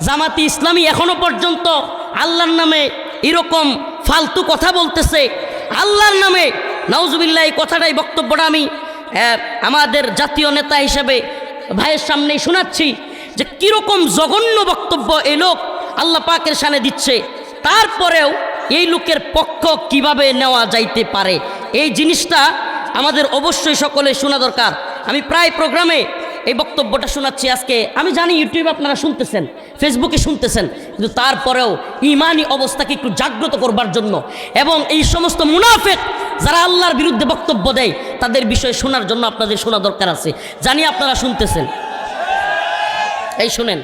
জামাতি ইসলামী এখনো পর্যন্ত আল্লাহর নামে এরকম ফালতু কথা বলতেছে, আল্লাহর নামে নাউজুবিল্লাহ। এই কথাটাই বক্তব্যটা আমি আমাদের জাতীয় নেতা হিসেবে ভাইয়ের সামনেই শোনাচ্ছি যে কীরকম জঘন্য বক্তব্য এই লোক আল্লাহ পাকের সামনে দিচ্ছে। তারপরেও এই লোকের পক্ষ কিভাবে নেওয়া যাইতে পারে, এই জিনিসটা আমাদের অবশ্যই সকলে শোনা দরকার। আমি প্রায় প্রোগ্রামে এই বক্তব্যটা শোনাচ্ছি। আজকে আমি জানি ইউটিউবে আপনারা শুনতেছেন, ফেসবুকে শুনতেছেন, কিন্তু তারপরেও ইমানি অবস্থাকে একটু জাগ্রত করবার জন্য এবং এই সমস্ত মুনাফিক যারা আল্লাহর বিরুদ্ধে বক্তব্য দেয় তাদের বিষয়ে শোনার জন্য আপনাদের শোনা দরকার আছে। জানি আপনারা শুনতেছেন, এই শুনেন।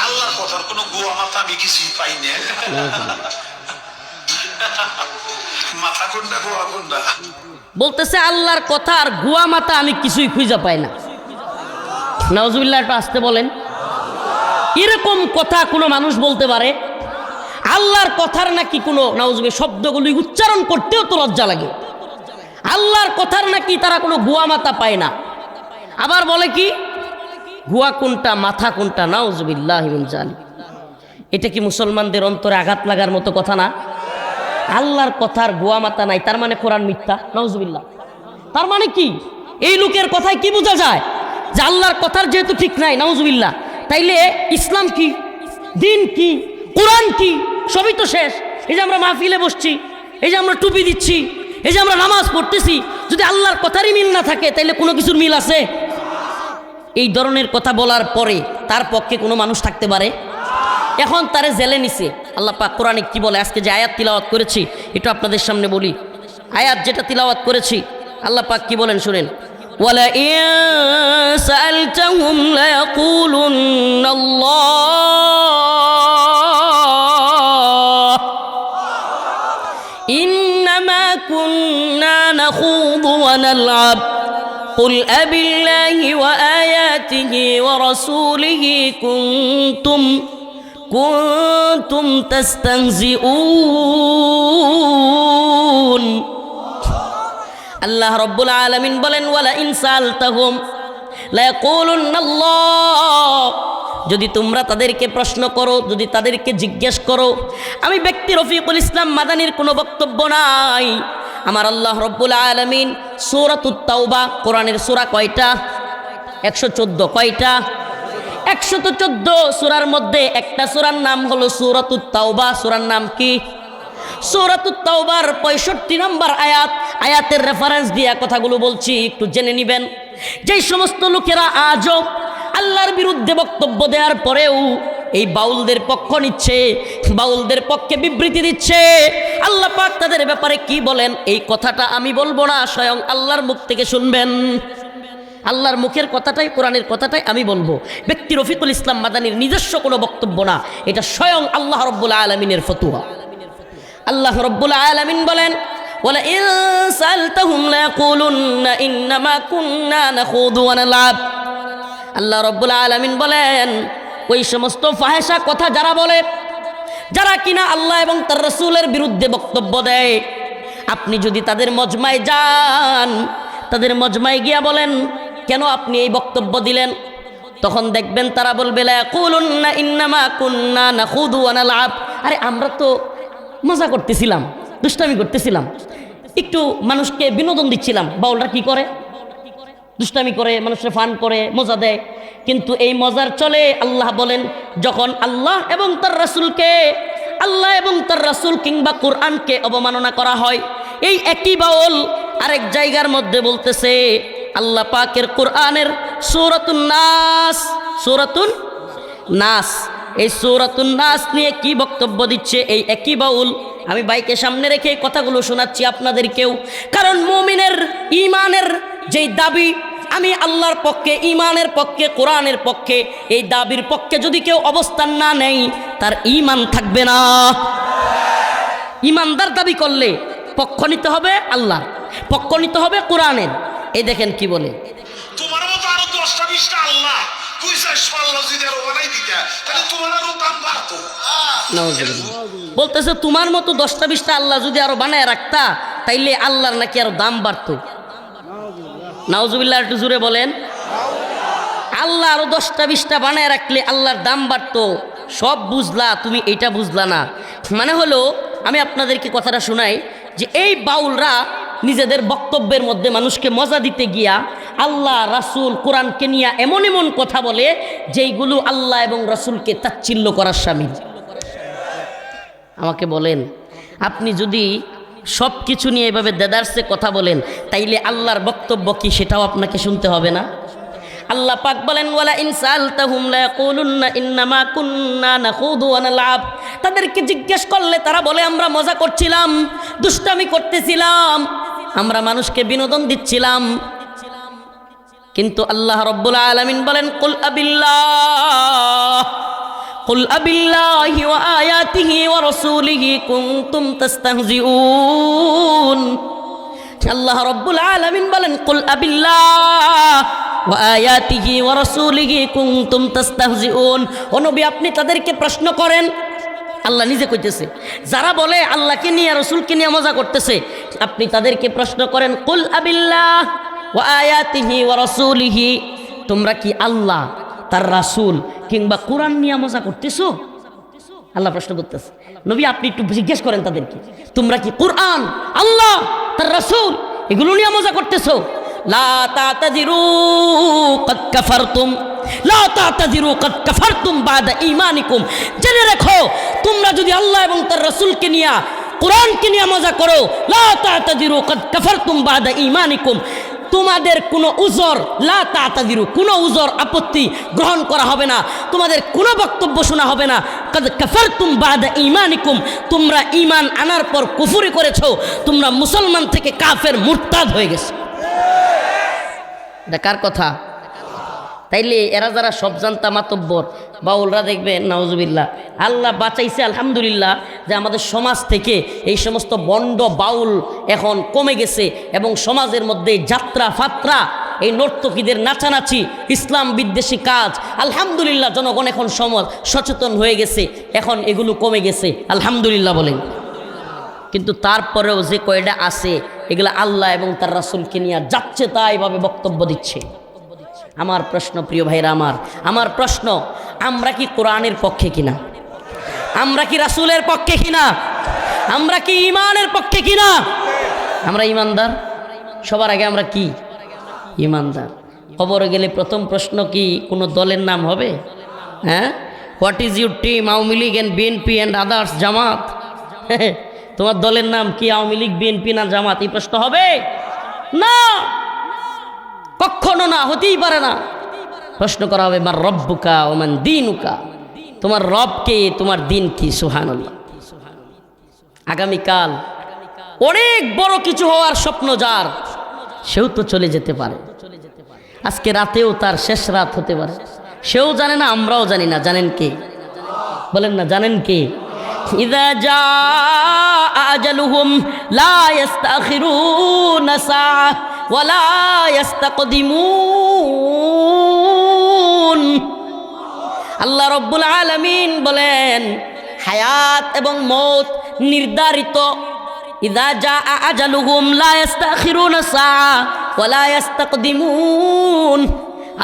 আল্লাহর কথার কোনো গুয়া মাথা আমি কিছুই পাই না। মাথা কোনটা গুয়া কোনটা বলতেছে আল্লাহর কথা আর গুয়া মাথা আমি কিছুই খুঁজে পাই না। নাউজুবিল্লাহ, একটু আসতে বলেন। এরকম কথা কোনো মানুষ বলতে পারে? আল্লাহর কথার নাকি কোনো নাউজুবিল্লাহ শব্দগুলি উচ্চারণ করতেও তো লজ্জা লাগে। আল্লাহর কথার নাকি তারা কোনো গুয়া মাথা পায় না। আবার বলে কি গুয়া কোনটা মাথা কোনটা, নাউজুবিল্লাহ মিন জালিক। এটা কি মুসলমানদের অন্তরে আঘাত লাগার মতো কথা না? আল্লাহর কথার গুয়া মাথা নাই, তার মানে কোরআন মিথ্যা, নাউজুবিল্লাহ। তার মানে কি এই লোকের কথায় কি বোঝা যায় যে আল্লাহর কথার যেহেতু ঠিক নাই, নাউজুবিল্লাহ, তাইলে ইসলাম কি, দিন কি, কোরআন কি, সবই তো শেষ। এই যে আমরা মাহফিলে বসছি, এই যে আমরা টুপি দিচ্ছি, এই যে আমরা নামাজ পড়তেছি, যদি আল্লাহর কথারই মিল না থাকে তাইলে কোনো কিছুর মিল আছে? এই ধরনের কথা বলার পরে তার পক্ষে কোনো মানুষ থাকতে পারে? এখন তারে জেলে নিছে। আল্লাহ পাক কোরআনে কি বলে? আজকে যে আয়াত তিলাওয়াত করেছি একটু আপনাদের সামনে বলি। আয়াত যেটা তিলাওয়াত করেছি আল্লাহ পাক কি বলেন শুনেন। ওয়ালা ইন সাআলতাহুম লায়াকুলুন্না আল্লাহ ইন্নামা কুন্না নাখুযু ওয়া নালআব قل أبالله وآياته ورسوله كنتم تستهزئون। আল্লাহ রব্বুল আলামিন বলেন ওয়ালা ইন সাআলতাহুম লায়াকুলুন্না আল্লাহ, যদি তোমরা তাদেরকে প্রশ্ন করো, যদি তাদেরকে জিজ্ঞেস করো, আমি ব্যক্তি রফিকুল ইসলাম মাদানির কোনো বক্তব্য নাই। আমার আল্লাহ রব্বুল আলামিন সূরাতুত তাওবা, কোরআনের সূরা কয়টা? 114। কয়টা? 114 সূরার মধ্যে একটা সূরার নাম হলো সূরাতুত তাওবা। সূরার নাম কি? সূরাতুত তাওবার 65 নম্বর আয়াত। আয়াতের রেফারেন্স দিয়ে কথাগুলো বলছি, একটু জেনে নেবেন। যেই সমস্ত লোকেরা আজও আল্লাহর বিরুদ্ধে বক্তব্য দেওয়ার পরেও এই বাউলদের পক্ষ নিচ্ছে, বাউলদের পক্ষে বিবৃতি দিচ্ছে, আল্লাহ পাক তাদের ব্যাপারে কি বলেন এই কথাটা আমি বলবো না, স্বয়ং আল্লাহর মুখ থেকে শুনবেন। আল্লাহর মুখের কথাটাই, কোরআনের কথাটাই আমি বলবো। ব্যক্তি রফিকুল ইসলাম মাদানির নিজস্ব কোনো বক্তব্য না, এটা স্বয়ং আল্লাহ রব্বুল আলামিনের ফতোয়া। আল্লাহ রব্বুল আলামিন বলেন ওয়ালা ইন সাআলতাহুম লায়াকুলুন্না ইন্নামা কুন্না নাখুযু ওয়া নালআব। আল্লাহ রব্বুল আলামিন বলেন ওই সমস্ত ফাহেসা কথা যারা বলে, যারা কিনা আল্লাহ এবং তার রাসূলের বিরুদ্ধে বক্তব্য দেয়, আপনি যদি তাদের মজমায় যান, তাদের মজমায় গিয়া বলেন কেন আপনি এই বক্তব্য দিলেন, তখন দেখবেন তারা বলবে লায়াকুলুন্না ইন্নামা কুন্না নাখুযু ওয়া নালআব। আরে আমরা তো মজা করতেছিলাম, দুষ্টামি করতেছিলাম, একটু মানুষকে বিনোদন দিচ্ছিলাম। বাউলরা কি করে? দুষ্টামি করে, মানুষের ফান করে, মজা দেয়। কিন্তু এই মজার চলে আল্লাহ বলেন যখন আল্লাহ এবং তার রাসূলকে, আল্লাহ এবং তার রাসূল কিংবা কোরআনকে অবমাননা করা হয়, এই একই বাউল আরেক জায়গার মধ্যে বলতেছে আল্লাহ পাকের কোরআনের সূরাতুন নাস, সূরাতুন নাস, এই সূরাতুন নাস নিয়ে কি বক্তব্য দিচ্ছে এই একই বাউল। আমি বাইকে সামনে রেখে কথাগুলো শোনাচ্ছি আপনাদেরকেও, কারণ মুমিনের ঈমানের যেই দাবি, আমি আল্লাহর পক্ষে, ঈমানের পক্ষে, কোরআনের পক্ষে, এই দাবির পক্ষে যদি কেউ অবস্থান না নেয় তার ঈমান থাকবে না। ঈমানদার দাবি করলে পক্ষ নিতে হবে আল্লাহ, পক্ষ নিতে হবে কোরআনের। এই দেখেন কি বলে, তোমার মতো আরো 10টা 20টা আল্লাহ যদি আরো বানাই দিতা তাহলে তোমার আরো দাম বাড়তো। বলতেছে তোমার মতো 10টা 20টা আল্লাহ যদি আরো বানায় রাখতা তাইলে আল্লাহর নাকি আরো দাম বাড়তো। নাউজুবিল্লাহ, একটু জোরে বলেন। আল্লাহ আরো 10টা 20টা বানায় রাখলে আল্লাহর দাম বাড়তো। সব বুঝলা, তুমি এটা বুঝলা না। মানে হলো, আমি আপনাদেরকে কথাটা শোনাই যে এই বাউলরা নিজেদের বক্তব্যের মধ্যে মানুষকে মজা দিতে গিয়া আল্লাহ রাসূল কোরআনকে নিয়ে এমন এমন কথা বলে যেইগুলো আল্লাহ এবং রাসূলকে তাচ্ছিল্য করার শামিল। আমাকে বলেন, আপনি যদি সব কিছু নিয়ে এভাবে দেদারসে কথা বলেন, তাইলে আল্লাহর বক্তব্য কি সেটাও আপনাকে শুনতে হবে না? আল্লাহ পাক বলেন, ওয়ালা ইন সালতাহুম লা ইয়াকুলুন্না ইন্নামা কুন্না নাখুদু ওয়া নালআব। তাদেরকে জিজ্ঞেস করলে তারা বলে আমরা মজা করছিলাম, দুষ্টামি করতেছিলাম, আমরা মানুষকে বিনোদন দিচ্ছিলাম। কিন্তু আল্লাহ রাব্বুল আলামিন বলেন, কুল আবিল্লাহি ওয়া আয়াতিহি ওয়া রাসূলিহি কুনতুম তাস্তাহজিউন। আল্লাহ রাব্বুল আলামিন বলেন, কুল আবিল্লাহ ওয়া আয়াতিহি ওয়া রাসূলিহি কুনতুম তাস্তাহজিউন। ও নবী, আপনি তাদেরকে প্রশ্ন করেন। আল্লাহ নিজে কইতেছে, যারা বলে আল্লাহকে নিয়ে রাসূলকে নিয়ে মজা করতেছে, আপনি তাদেরকে প্রশ্ন করেন, কুল আবিল্লাহ ওয়া আয়াতিহি ওয়া রাসূলিহি, তোমরা কি আল্লাহ, তার রাসূল কিংবা কোরআন নিয়ে মজা করতেছো? আল্লাহ প্রশ্ন করতেছে। নবী, আপনি একটু জিজ্ঞেস করেন তাদেরকে, তোমরা কি কোরআন, আল্লাহ, তার রাসূল এগুলো নিয়ে মজা করতেছো? লা তাতাযিরু ক্বাদ কাফারতুম, লা তাতাযিরু ক্বাদ কাফারতুম বাদা ঈমানিকুম। জেনে রাখো, তোমরা যদি আল্লাহ এবং তার রাসূলকে নিয়ে, কোরআনকে নিয়ে মজা করো, লা তাতাযিরু ক্বাদ কাফারতুম বাদা ঈমানিকুম, তোমাদের কোনো উজর, লা তাতাযিরু, কোনো উজর, আপত্তি গ্রহণ করা হবে না, তোমাদের কোনো বক্তব্য শোনা হবে না। ক্বাদ কাফারতুম বাদা ঈমানিকুম, তোমরা ঈমান আনার পর কুফরি করেছো, তোমরা মুসলমান থেকে কাফের মুরতাদ হয়ে গেছো। এটা কার কথা? তাইলে এরা যারা সব জানতা মাতব্বর বাউলরা, দেখবেন নাউজুবিল্লাহ, আল্লাহ বাঁচাইছে আলহামদুলিল্লাহ যে আমাদের সমাজ থেকে এই সমস্ত বন্ড বাউল এখন কমে গেছে, এবং সমাজের মধ্যে যাত্রা ফাত্রা, এই নর্তকীদের নাচানাচি, ইসলাম বিদ্বেষী কাজ, আলহামদুলিল্লাহ জনগণ এখন সমাজ সচেতন হয়ে গেছে, এখন এগুলো কমে গেছে আলহামদুলিল্লাহ বলেন। কিন্তু তারপরেও যে কয়টা আছে, এগুলা আল্লাহ এবং তার রাসূলকে নিয়ে যাচ্ছে তাইভাবে বক্তব্য দিচ্ছে। আমার প্রশ্ন, প্রিয় ভাইরা আমার প্রশ্ন, আমরা কি কোরআনের পক্ষে কিনা? আমরা কি রাসূলের পক্ষে কিনা? আমরা কি ঈমানের পক্ষে কিনা? আমরা ঈমানদার? সবার আগে আমরা কি? ঈমানদার। কবরে গেলে প্রথম প্রশ্ন কি কোনো দলের নাম হবে? হ্যাঁ, what is your team, Awami League and BNP and others, Jamaat? তোমার দলের নাম কি, আওয়ামী লীগ, বিএনপি না জামাত? এই প্রশ্ন হবে না, কখনো না, হতেই পারে না। প্রশ্ন করা হবে, মার রব্বুকা ওয়া মান দীনুকা, তোমার রব কে, তোমার দিন কি? সুবহানাল্লাহ। আগামীকাল অনেক বড় কিছু হওয়ার স্বপ্ন যার, সেও তো চলে যেতে পারে। আজকে রাতেও তার শেষ রাত হতে পারে, সেও জানে না, আমরাও জানি না। জানেন কে? বলেন না, জানেন কে? ইযা জাআ আজালুহুম লা ইস্তাখিরুনা সাআ ওয়া লা ইস্তাকদিমুন। আল্লাহ রাব্বুল আলামিন বলেন, হায়াত এবং মৌত নির্ধারিত। ইযা জাআ আজালুহুম লা ইস্তাখিরুনা সাআ ওয়া লা ইস্তাকদিমুন।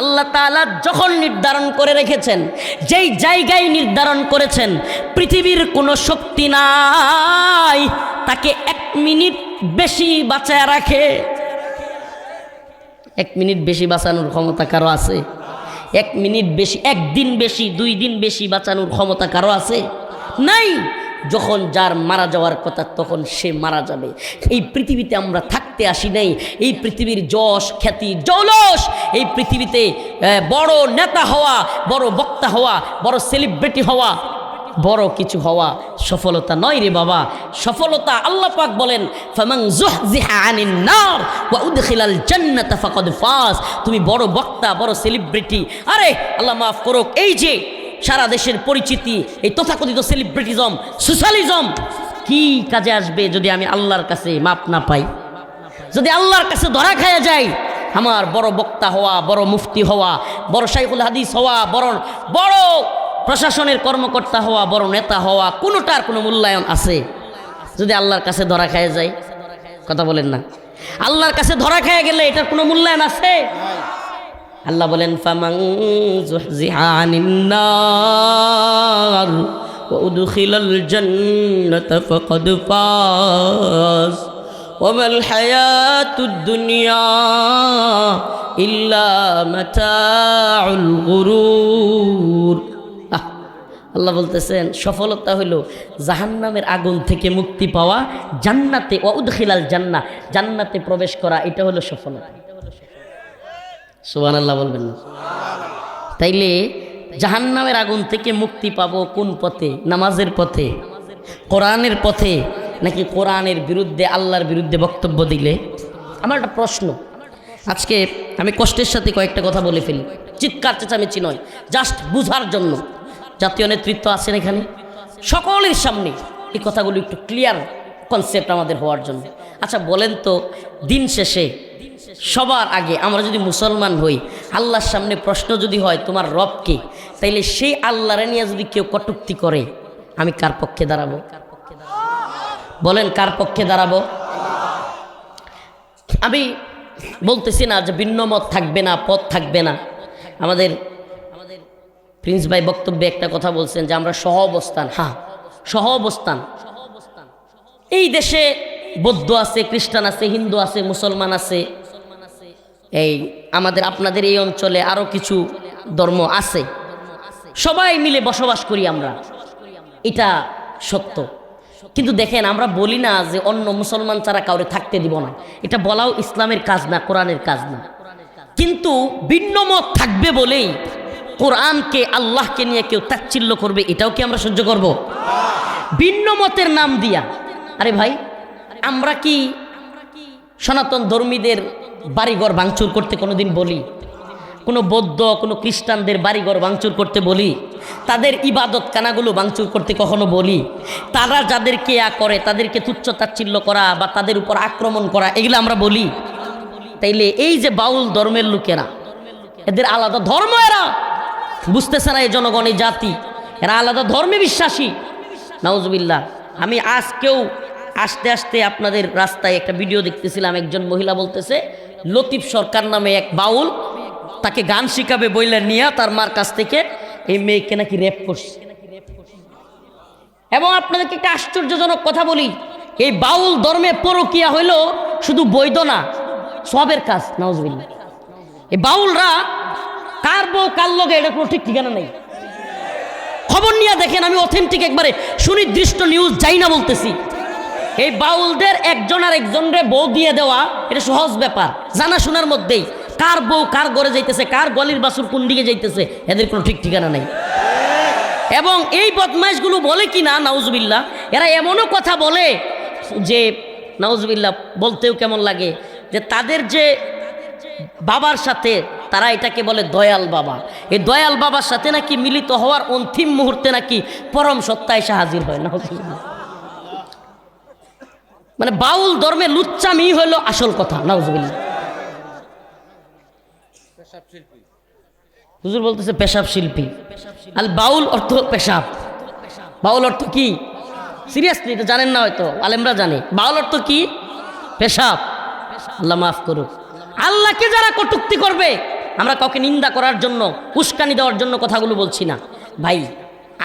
আল্লাহ তাআলা যখন নির্ধারণ করে রেখেছেন, যেই জায়গায় নির্ধারণ করেছেন, পৃথিবীর কোনো শক্তি নাই তাকে 1 মিনিট বেশি বাঁচায় রাখে। 1 মিনিট বেশি বাঁচানোর ক্ষমতা কারো আছে? 1 মিনিট বেশি, 1 দিন বেশি, 2 দিন বেশি বাঁচানোর ক্ষমতা কারো আছে? নাই। যখন যার মারা যাওয়ার কথা তখন সে মারা যাবে। এই পৃথিবীতে আমরা থাকতে আসি নাই, এই পৃথিবীর যশ খ্যাতি জৌলস, এই পৃথিবীতে বড় নেতা হওয়া, বড় বক্তা হওয়া, বড় সেলিব্রিটি হওয়া, বড় কিছু হওয়া সফলতা নয় রে বাবা। সফলতা, আল্লাহ পাক বলেন, ফামান যুহজিহা আনিন নার ওয়া উদখিলাল জান্নাতা ফাকাদ ফাজ। তুমি বড় বক্তা, বড় সেলিব্রিটি, আরে আল্লাহ মাফ করুক, এই যে সারা দেশের পরিচিতি, এই তথাকথিত সেলিব্রিটিজম, সোশ্যালিজম, কি কাজে আসবে যদি আমি আল্লাহর কাছে মাপ না পাই? যদি আল্লাহর কাছে ধরা খায়া যায়, আমার বড় বক্তা হওয়া, বড় মুফতি হওয়া, বড় শাইখুল হাদিস হওয়া, বড় বড় প্রশাসনের কর্মকর্তা হওয়া, বড় নেতা হওয়া, কোনোটার কোনো মূল্যায়ন আছে যদি আল্লাহর কাছে ধরা খায়া যায়? কথা বলেন না। আল্লাহর কাছে ধরা খায়া গেলে এটার কোনো মূল্যায়ন আছে? আল্লাহ বলেন ফামান যুহজিহা আনিন নার ওয়া উদখিলাল জান্নাতা ফাকাদ ফাজ ওয়া মাল হায়াতুদ দুনিয়া ইল্লা মাতাউল গুরুর। আল্লাহ বলতেছেন সফলতা হলো জাহান্নামের আগুন থেকে মুক্তি পাওয়া, জান্নাতে ওয়া উদখিলাল জান্নাহ, জান্নাতে প্রবেশ করা, এটা হলো সফলতা। সুবহানাল্লাহ বলবেন না? তাইলে জাহান্নামের আগুন থেকে মুক্তি পাবো কোন পথে? নামাজের পথে, কোরআনের পথে, নাকি কোরআনের বিরুদ্ধে, আল্লাহর বিরুদ্ধে বক্তব্য দিলে? আমার একটা প্রশ্ন, আজকে আমি কষ্টের সাথে কয়েকটা কথা বলে ফেলি, চিৎকার চেঁচামেচি নয়, জাস্ট বুঝার জন্য। জাতীয় নেতৃত্ব আছেন এখানে, সকলের সামনে এই কথাগুলো একটু ক্লিয়ার কনসেপ্ট আমাদের হওয়ার জন্য। আচ্ছা বলেন তো, দিন শেষে সবার আগে আমরা যদি মুসলমান হই, আল্লাহর সামনে প্রশ্ন যদি হয় তোমার রব কে, তাইলে সেই আল্লাহরে নিয়ে যদি কেউ কটূক্তি করে, আমি কার পক্ষে দাঁড়াবো? বলেন কার পক্ষে দাঁড়াবো? আমি বলতেছি না যে ভিন্ন মত থাকবে না, পথ থাকবে না। আমাদের প্রিন্স ভাই বক্তব্যে একটা কথা বলছেন যে আমরা সহ অবস্থান। হ্যাঁ, সহ অবস্থান। এই দেশে বৌদ্ধ আছে, খ্রিস্টান আছে, হিন্দু আছে, মুসলমান আছে, এই আমাদের আপনাদের এই অঞ্চলে আরো কিছু ধর্ম আছে, সবাই মিলে বসবাস করি আমরা, এটা সত্য। কিন্তু দেখেন, আমরা বলি না যে অন্য মুসলমান ছাড়া কাউরে থাকতে দিব না, এটা বলাও ইসলামের কাজ না, কোরআনের কাজ না। কিন্তু ভিন্ন মত থাকবে বলেই কোরআনকে, আল্লাহকে নিয়ে কেউ তাচ্ছিল্য করবে, এটাও কি আমরা সহ্য করব? ভিন্ন মতের নাম দিয়া। আরে ভাই, আমরা কি সনাতন ধর্মীদের বাড়িঘর ভাঙচুর করতে কোনোদিন বলি? কোনো বৌদ্ধ, কোনো খ্রিস্টানদের বাড়িঘর ভাঙচুর করতে বলি? তাদের ইবাদত খানাগুলো ভাঙচুর করতে কখনো বলি? তারা যাদেরকে করে তাদেরকে তুচ্ছ তাচ্ছিল্য করা বা তাদের উপর আক্রমণ করা, এগুলো আমরা বলি? তাইলে এই যে বাউল ধর্মের লোকেরা, এদের আলাদা ধর্ম, এরা বুঝতেছে না, এই জনগণ, এই জাতি, এরা আলাদা ধর্মে বিশ্বাসী। নাউজুবিল্লাহ। আমি আজকেও আসতে আসতে আপনাদের রাস্তায় একটা ভিডিও দেখতেছিলাম, একজন মহিলা বলতেছে লতিফ সরকার নামে এক বাউল তাকে গান শিখাবে বইলে নিয়ে তার মার কাছ থেকে এই মেয়েকে নাকি রেপ করছে। এবং আপনাদেরকে একটা আশ্চর্যজনক কথা বলি, এই বাউল ধর্মে পরকিয়া হইল শুধু বৈধ না, সবের কাজ। নাউজুবিল্লাহ। এই বাউলরা কার বউ কার লগে, এটা কোনো ঠিক ঠিকানা নেই। খবর নিয়ে দেখেন, আমি অথেন্টিক একবারে সুনির্দিষ্ট নিউজ যাই না বলতেছি। এই বাউলদের একজন আর একজনরে বউ দিয়ে দেওয়া এটা সহজ ব্যাপার, জানা শোনার মধ্যেই। কার বউ কার ঘরে যাইতেছে, কার গলির বাছুর কোন দিকে যাইতেছে, এদের কোনো ঠিক ঠিকানা নেই। এবং এই বদমাইশগুলো বলে কি না, নাউজুবিল্লাহ, এরা এমনও কথা বলে যে নাউজুবিল্লাহ বলতেও কেমন লাগে, যে তাদের যে বাবার সাথে, তারা এটাকে বলে দয়াল বাবা, এই দয়াল বাবার সাথে নাকি মিলিত হওয়ার অন্তিম মুহূর্তে নাকি পরম সত্তা এসে হাজির হয়। নাউজুবিল্লাহ। মানে বাউল ধর্মে লুচ্চামি হলো আসল কথা। নাউজুবিল্লাহ। হুজুর বলতেছে পেশাব শিল্পী, আল বাউল অর্থ পেশাব। বাউল অর্থ কি? সিরিয়াসলি এটা জানেন না হয়তো, আলেমরা জানে। বাউল অর্থ কি? পেশাব। আল্লাহ মাফ করুক। আল্লাহকে যারা কটূক্তি করবে, আমরা কাউকে নিন্দা করার জন্য, উস্কানি দেওয়ার জন্য কথাগুলো বলছি না ভাই।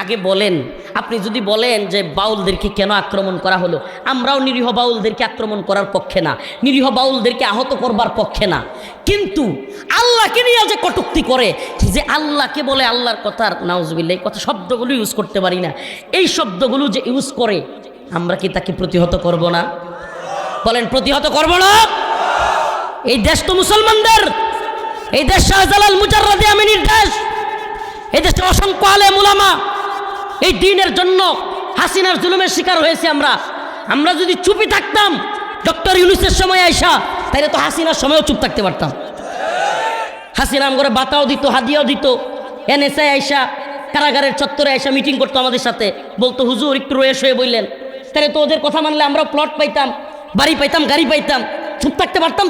আগে বলেন, আপনি যদি বলেন যে বাউলদেরকে কেন আক্রমণ করা হলো, আমরাও নিরীহ বাউলদেরকে আক্রমণ করার পক্ষে না, নিরীহ বাউলদেরকে আহত করবার পক্ষে না। কিন্তু আল্লাহকে নিয়ে যে কটূক্তি করে, যে আল্লাহকে বলে আল্লাহর কথার, নাউজুবিল্লাহ, এই কথা শব্দগুলো ইউজ করতে পারি না, এই শব্দগুলো যে ইউজ করে, আমরা কি তাকে প্রতিহত করব না? বলেন প্রতিহত করব না? এই দেশ তো মুসলমানদের, এই দেশ শাহজালাল মুজাররদে আমিনীর দেশ, এই দেশে অসংখ্য আলেম উলামা এই দ্বীনের জন্য হাসিনার জুলুমের শিকার হয়েছে। আমরা যদি চুপি থাকতাম ডক্টর ইউনূসের সময় আইসা, তাইলে তো হাসিনার সময়ও চুপ থাকতে পারতাম। হাসিনা করে বাতাও দিত, হাদিয়াও দিত। এনএসআই আইসা কারাগারের চত্বরে আইসা মিটিং করতো আমাদের সাথে, বলতো হুজুর একটু রয়ে শুয়ে বললেন, তাহলে তো ওদের কথা মানলে আমরাও প্লট পাইতাম, বাড়ি পাইতাম, গাড়ি পাইতাম, চুপ থাকতে পারতাম।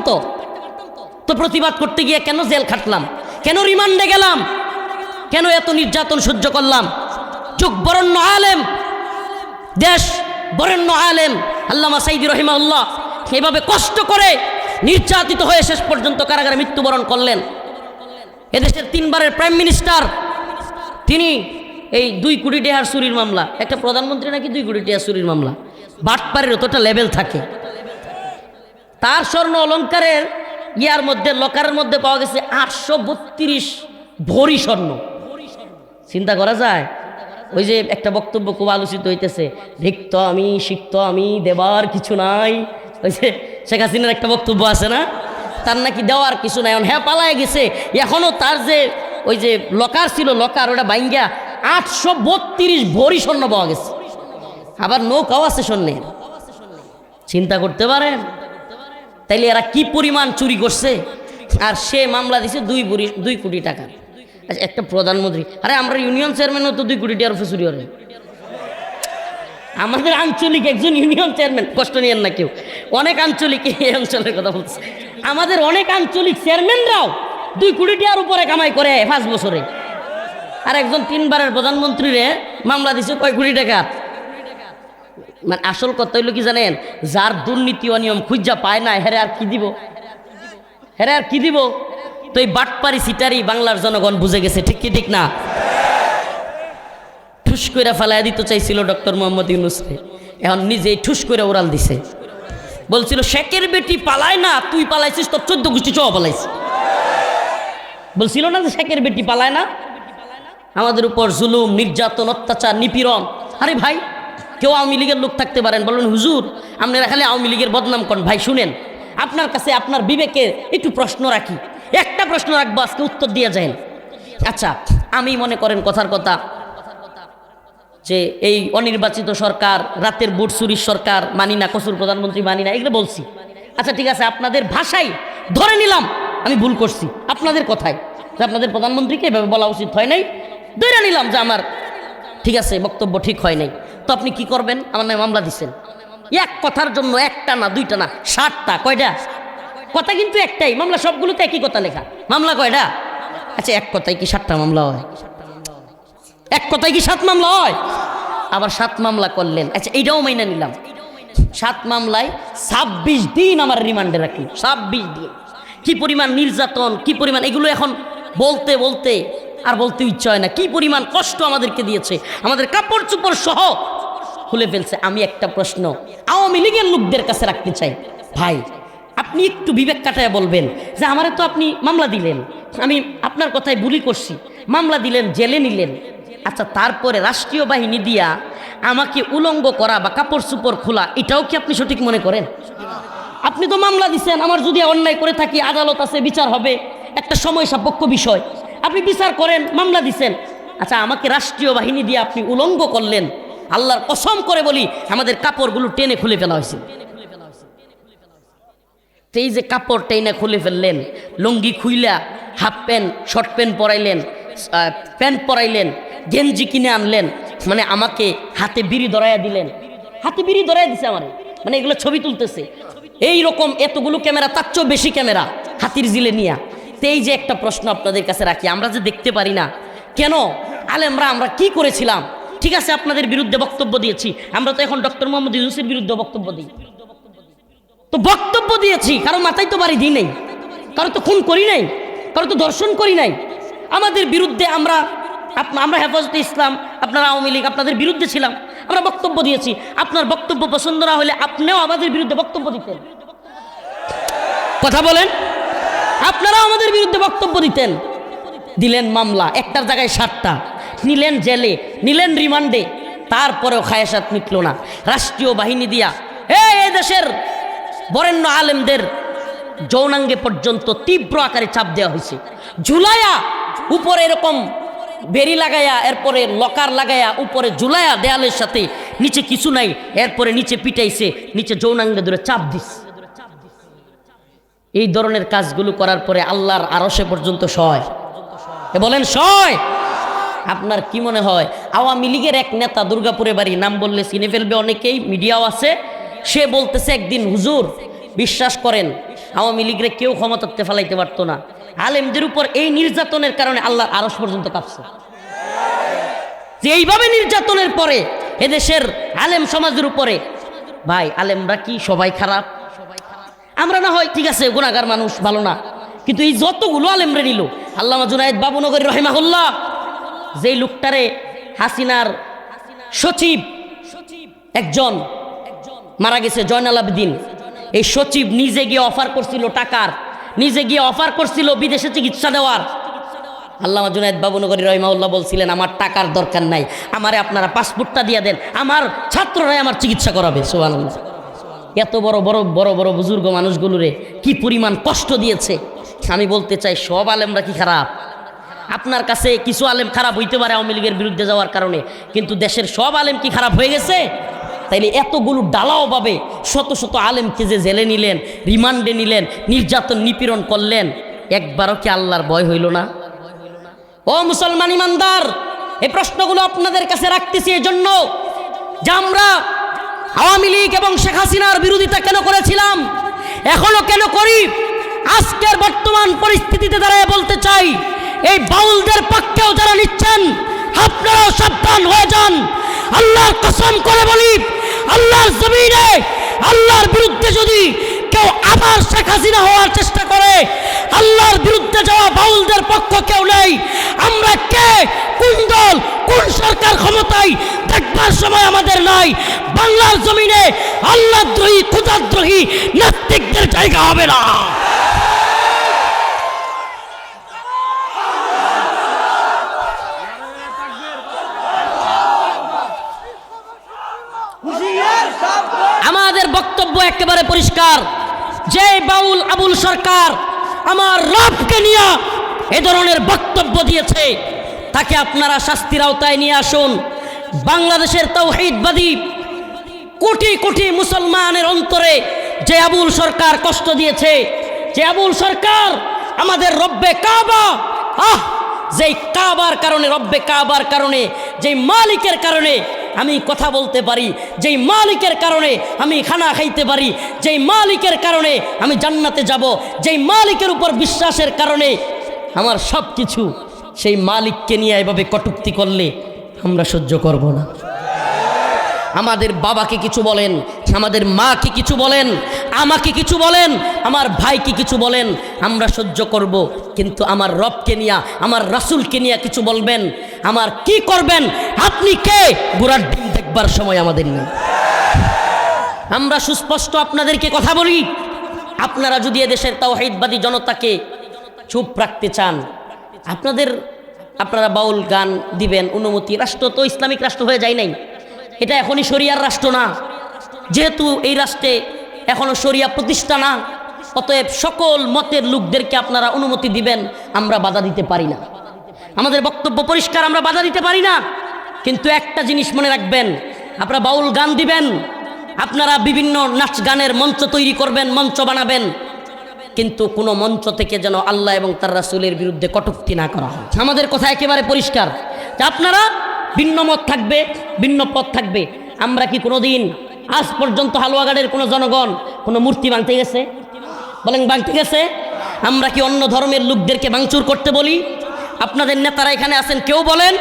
তো প্রতিবাদ করতে গিয়ে কেন জেল খাটলাম, কেন রিমান্ডে গেলাম, কেন এত নির্যাতন সহ্য করলাম? যুগ বরেণ্য আলেম, দেশ বরেণ্য আলেম আল্লামা সাইদি রহিমাহুল্লাহ এভাবে কষ্ট করে নির্যাতিত হয়ে শেষ পর্যন্ত কারাগারে মৃত্যুবরণ করলেন। এদেশের 3 বারের প্রাইম মিনিস্টার, তিনি এই 2 কোটি টাকার চুরির মামলা, একটা প্রধানমন্ত্রী নাকি 2 কোটি টাকা চুরির মামলা, বাটপারের অতটা লেভেল থাকে। তার স্বর্ণ অলঙ্কারের ইয়ার মধ্যে লকারের মধ্যে পাওয়া গেছে 832 ভরি স্বর্ণ। চিন্তা করা যায়? ওই যে একটা বক্তব্য খুব আলোচিত হইতেছে, রিক্ত আমি সিক্ত আমি দেবার কিছু নাই, ওই যে শেখ হাসিনার একটা বক্তব্য আছে না, তার নাকি দেওয়ার কিছু নাই। হ্যাঁ, পালায় গেছে, এখনো তার যে ওই যে লকার ছিল, লকার ওটা ভাঙ্গা 832 ভরি স্বর্ণ পাওয়া গেছে। আবার নৌকাও আছে স্বর্ণের। চিন্তা করতে পারেন? তাইলে এরা কি পরিমাণ চুরি করছে। আর সে মামলা দিছে 2 কোটি টাকা। আচ্ছা, একটা প্রধানমন্ত্রী, আরে আমরা ইউনিয়ন চেয়ারম্যানও তো 2 কোটি টাকার উপরে চুরি করে। আমাদের আঞ্চলিক একজন ইউনিয়ন চেয়ারম্যান, কষ্ট নিয়েন না কেউ, অনেক আঞ্চলিক এই অঞ্চলের কথা বলছে, আমাদের অনেক আঞ্চলিক চেয়ারম্যানরাও 2 কোটি টাকার উপরে কামাই করে 5 বছরে। আর একজন 3 বারের প্রধানমন্ত্রীরে মামলা দিছে কয় কোটি টাকা। মানে আসল কথা হইল কি জানেন, যার দুর্নীতি অনিয়ম খুঁজা পায় না, হেরে আর কি দিব, হেরে আর কি দিব। তো এই বাটপারি সিটারি বাংলার জনগণ বুঝে গেছে, ঠিক কি ঠিক না? ঠুস করে ফেলাইয়া দিতে চাইছিল ডক্টর মোহাম্মদ ইউনূসকে, এখন নিজেই ঠুস করে ওরাল দিছে। বলছিল শেখের বেটি পালায় না, তুই পালাইছিস, তোর 14 গোষ্ঠী চোয়া পালাইছে। বলছিল না যে শেখের বেটি পালায় না। আমাদের উপর জুলুম, নির্যাতন, অত্যাচার, নিপীড়ন। আরে ভাই, কেউ আওয়ামী লীগের লোক থাকতে পারেন, বলুন হুজুর আপনারা খালি আওয়ামী লীগের বদনাম করেন। ভাই শুনেন, আপনার কাছে আপনার বিবেকে একটু প্রশ্ন রাখি, একটা প্রশ্ন রাখবো, আজকে উত্তর দিয়ে যান। আচ্ছা, আমি মনে করেন কথার কথা যে এই অনির্বাচিত সরকার, রাতের বুট চুরির সরকার মানি না, কসুর প্রধানমন্ত্রী মানি না, এগুলো বলছি। আচ্ছা ঠিক আছে, আপনাদের ভাষায় ধরে নিলাম আমি ভুল করছি, আপনাদের কথায় যে আপনাদের প্রধানমন্ত্রীকে এভাবে বলা উচিত হয় নাই, ধরে নিলাম যে আমার ঠিক আছে বক্তব্য ঠিক হয় নাই। তো আপনি কি করবেন? আমার নামে মামলা দিচ্ছেন এক কথার জন্য, একটা না, দুইটা না, 7টা। কয়টা কথা? কিন্তু একটাই মামলা, সবগুলোতে একই কথা লেখা। মামলা কয়টা? আচ্ছা, এক কথায় কি 7টা মামলা হয়? এক কথায় কি 7 মামলা হয়? আবার 7 মামলা করলেন। আচ্ছা, এইটাও মাইনা নিলাম, 7 মামলায় 26 দিন আমার রিমান্ডে রাখি। 26 দিন। কি পরিমাণ নির্যাতন, কি পরিমাণ, এগুলো এখন বলতে বলতে আর বলতে ইচ্ছা হয় না। কি পরিমাণ কষ্ট আমাদেরকে দিয়েছে, আমাদের কাপড় চোপড় সহ খুলে ফেলছে। আমি একটা প্রশ্ন আওয়ামী লীগের লোকদের কাছে রাখতে চাই, ভাই আপনি একটু বিবেক কাটায় বলবেন যে আমারে তো আপনি মামলা দিলেন, আমি আপনার কথায় বুলি করছি, মামলা দিলেন, জেলে নিলেন। আচ্ছা, তারপরে রাষ্ট্রীয় বাহিনী দিয়া আমাকে উলঙ্গ করা বা কাপড় চোপড় খোলা, এটাও কি আপনি সঠিক মনে করেন? আপনি তো মামলা দিচ্ছেন, আমার যদি অন্যায় করে থাকি আদালত আছে, বিচার হবে, একটা সময় সাপেক্ষ বিষয়, আপনি বিচার করেন, মামলা দিচ্ছেন। আচ্ছা, আমাকে রাষ্ট্রীয় বাহিনী দিয়ে আপনি উলঙ্গ করলেন, আল্লাহর কসম করে বলি আমাদের কাপড়গুলো টেনে খুলে ফেলা হয়েছে। এই যে কাপড় টেনে খুলে ফেললেন, লুঙ্গি খুইলা হাফ প্যান্ট, শর্ট প্যান্ট পরাইলেন, প্যান্ট পরাইলেন, গেঞ্জি কিনে আনলেন, মানে আমাকে হাতে বিড়ি ধরাইয়া দিলেন, হাতে বিড়ি ধরাইয়া দিছে আমার, মানে এগুলো ছবি তুলতেছে এই রকম এতগুলো ক্যামেরা, তার চেয়েও বেশি ক্যামেরা হাতির জিলে নিয়া। তো এই যে একটা প্রশ্ন আপনাদের কাছে রাখি, আমরা যে দেখতে পারি না কেন? আলেমরা আমরা কি করেছিলাম? ঠিক আছে, আপনাদের বিরুদ্ধে বক্তব্য দিয়েছি, আমরা তো এখন ডক্টর মোহাম্মদ ইউনূসের বিরুদ্ধে বক্তব্য দিই, তো বক্তব্য দিয়েছি, কারো মাথায় তো বাড়ি দিই নাই, কারো তো খুন করি নাই, কারো তো দর্শন করি নাই। আমাদের বিরুদ্ধে আমরা হেফাজতে ইসলাম, আপনারা আওয়ামী লীগ, আপনাদের বিরুদ্ধে ছিলাম, আমরা বক্তব্য দিয়েছি। আপনার বক্তব্য পছন্দ না হলে আপনিও আমাদের বিরুদ্ধে বক্তব্য দিতেন। কথা বলেন, আপনারাও আমাদের বিরুদ্ধে বক্তব্য দিতেন। দিলেন মামলা, একটার জায়গায় 7টা, নিলেন জেলে, নিলেন রিমান্ডে, তারপরেও খায়েশাত মিটল না। রাষ্ট্রীয় বাহিনী দিয়া এই দেশের বরেণ্য আলেমদের যৌনাঙ্গে পর্যন্ত তীব্র আকারে চাপ দেওয়া হয়েছে, ঝুলাইয়া উপরে এরকম বেরি লাগাইয়া, এরপরে লকার লাগাইয়া উপরে ঝুলাইয়া দেয়ালের সাথে, নিচে কিছু নাই, এরপরে নিচে পিটাইছে, নিচে যৌনাঙ্গে ধরে চাপ দিচ্ছে। এই ধরনের কাজগুলো করার পরে আল্লাহর আরশে পর্যন্ত সয়, বলেন সয়? আপনার কি মনে হয় আওয়ামী লীগের এক নেতা, দুর্গাপুরে বাড়ি, নাম বললে চিনে ফেলবে অনেকেই, মিডিয়াও আছে, সে বলতেছে একদিন, হুজুর বিশ্বাস করেন আওয়ামী লীগের কেউ ক্ষমতাতে ফেলাইতে পারতো না, আলেমদের উপর এই নির্যাতনের কারণে আল্লাহর আরশ পর্যন্ত কাঁপছে। যে এইভাবে নির্যাতনের পরে এদেশের আলেম সমাজের উপরে, ভাই আলেমরা কি সবাই খারাপ? আমরা না হয় ঠিক আছে গুনাহগার মানুষ, ভালো না, কিন্তু এই যতগুলো আলেমরে নিল আল্লামা জুনায়েদ বাবুনগরী রহিমাহুল্লাহ, যেই লোকটারে হাসিনার সচিব একজন মারা গেছে, জয়নাল আবেদিন, এই সচিব নিজে গিয়ে অফার করছিল টাকার, নিজে গিয়ে অফার করছিল বিদেশে চিকিৎসা দেওয়ার। আল্লামা জুনায়েদ বাবুনগরী রহিমাহুল্লাহ বলছিলেন, আমার টাকার দরকার নাই, আমারে আপনারা পাসপোর্টটা দিয়ে দেন, আমার ছাত্ররাই আমার চিকিৎসা করাবে। সুবহানাল্লাহ। এত বড় বড় বড় বড় বুজুর্গ মানুষগুলোরে কি পরিমাণ কষ্ট দিয়েছে। আমি বলতে চাই, সব আলেমরা কি খারাপ? আপনার কাছে কিছু আলেম খারাপ হইতে পারে আওয়ামী লীগের বিরুদ্ধে যাওয়ার কারণে, কিন্তু দেশের সব আলেম কি খারাপ হয়ে গেছে? তাইলে এতগুলো ডালাওভাবে শত শত আলেমকে যে জেলে নিলেন, রিমান্ডে নিলেন, নির্যাতন নিপীড়ন করলেন, একবারও কি আল্লাহর ভয় হইল না? ও মুসলমান ইমানদার, এই প্রশ্নগুলো আপনাদের কাছে রাখতেছি এই জন্য যে আমরা আওয়ামী লীগ এবং শেখ হাসিনার বিরোধিতা কেন করেছিলাম, এখনো কেন করি, আজকের বর্তমান পরিস্থিতিতে দাঁড়ায় বলতে চাই, এই বাউলদের পক্ষেও যারা নিচ্ছেন আপনারাও সাবধান হয়ে যান। আল্লাহর কসম করে বলি, আল্লাহর জমিনে আল্লাহর বিরুদ্ধে যদি কেউ আবার শেখ হাসিনা হওয়ার চেষ্টা করে, আল্লাহর বিরুদ্ধে যাওয়া বাউলদের পক্ষ কেউ নেই। আমরা কে, কোন দল, কোন সরকার ক্ষমতায় দেখবার সময় আমাদের নাই। বাংলার জমিনে আল্লাহদ্রোহী, খোদাদ্রোহী নাস্তিকদের জায়গা হবে না। আমাদের বক্তব্য একেবারে পরিষ্কার, যে বাউল আবুল সরকার আমার রবকে নিয়ে এ ধরনের বক্তব্য দিয়েছে, তাকে আপনারা শাস্তির আওতায় নিয়ে আসুন। বাংলাদেশের তাওহীদবাদী কোটি কোটি মুসলমানের অন্তরে যে আবুল সরকার কষ্ট দিয়েছে, যে আবুল সরকার আমাদের রব্বে কাবা, যেই কাবার কারণে, রব্বে কাবার কারণে, যেই মালিকের কারণে আমি কথা বলতে পারি, যেই মালিকের কারণে আমি খানা খাইতে পারি, যেই মালিকের কারণে আমি জান্নাতে যাব, যেই মালিকের উপর বিশ্বাসের কারণে আমার সব কিছু, সেই মালিককে নিয়ে এভাবে কটূক্তি করলে আমরা সহ্য করব না। আমাদের বাবাকে কিছু বলেন, আমাদের মাকে কিছু বলেন, আমাকে কিছু বলেন, আমার ভাইকে কিছু বলেন, আমরা সহ্য করব। কিন্তু আমার রবকে নিয়ে, আমার রাসূলকে নিয়ে কিছু বলবেন, আমার কি করবেন? আপনি কে? গোড়ার ডিম দেখবার সময় আমাদের নেই। আমরা সুস্পষ্ট আপনাদেরকে কথা বলি, আপনারা যদি এদেশের তাওহীদবাদী জনতাকে চুপ রাখতে চান, আপনারা বাউল গান দিবেন, অনুমতি, রাষ্ট্র তো ইসলামিক রাষ্ট্র হয়ে যায় নাই, এটা এখনই শরিয়ার রাষ্ট্র না। যেহেতু এই রাষ্ট্রে এখনো শরিয়া প্রতিষ্ঠা না, অতএব সকল মতের লোকদেরকে আপনারা অনুমতি দিবেন, আমরা বাধা দিতে পারি না। আমাদের বক্তব্য পরিষ্কার, আমরা বাধা দিতে পারি না। কিন্তু একটা জিনিস মনে রাখবেন, আপনারা বাউল গান দিবেন, আপনারা বিভিন্ন নাচ গানের মঞ্চ তৈরি করবেন, মঞ্চ বানাবেন, কিন্তু কোনো মঞ্চ থেকে যেন আল্লাহ এবং তার রাসূলের বিরুদ্ধে কটূক্তি না করা হয়। আমাদের কথা একেবারে পরিষ্কার যে আপনারা ভিন্ন মত থাকবে, ভিন্ন পথ থাকবে। আমরা কি কোনোদিন আজ পর্যন্ত হালুয়াঘাটের কোনো জনগণ কোনো মূর্তি ভাঙতে গেছে? বলেন, ভাঙতে গেছে? আমরা কি অন্য ধর্মের লোকদেরকে ভাঙচুর করতে বলি? আপনাদের নেতারা এখানে আছেন, কেউ বলেন?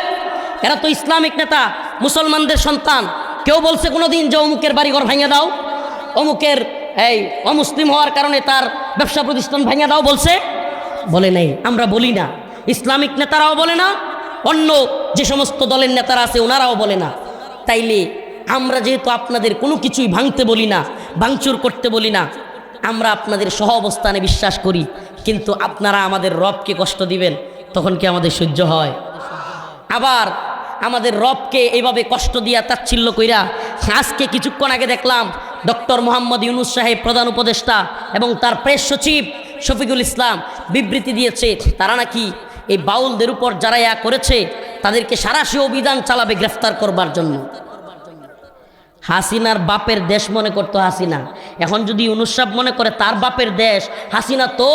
এরা তো ইসলামিক নেতা, মুসলমানদের সন্তান। কেউ বলছে কোনোদিন যে অমুকের বাড়িঘর ভেঙে দাও, অমুকের অমুসলিম হওয়ার কারণে তার ব্যবসা প্রতিষ্ঠান ভেঙে দাও বলছে? বলে নাই, আমরা বলি না। ইসলামিক নেতারাও বলে না, অন্য যে সমস্ত দলের নেতারা আছে ওনারাও বলে না। তাইলে আমরা যেহেতু আপনাদের কোনো কিছুই ভাঙতে বলি না, ভাঙচুর করতে বলি না, আমরা আপনাদের সহ অবস্থানে বিশ্বাস করি, কিন্তু আপনারা আমাদের রবকে কষ্ট দিবেন, তখন কি আমাদের সহ্য হয়? আবার আমাদের রবকে এইভাবে কষ্ট দিয়া তাচ্ছিল্য কইরা, আজকে কিছুক্ষণ আগে দেখলাম ডক্টর মোহাম্মদ ইউনূস সাহেব, প্রধান উপদেষ্টা, এবং তার প্রেস সচিব শফিকুল ইসলাম বিবৃতি দিয়েছে, তারা নাকি এই বাউলদের উপর যারা ইয়া করেছে তাদেরকে সারাশি অভিযান চালাবে গ্রেফতার করবার জন্য। হাসিনার বাপের দেশ মনে করতো হাসিনা, এখন যদি ইউনূস সাহেব মনে করে তার বাপের দেশ, হাসিনা তো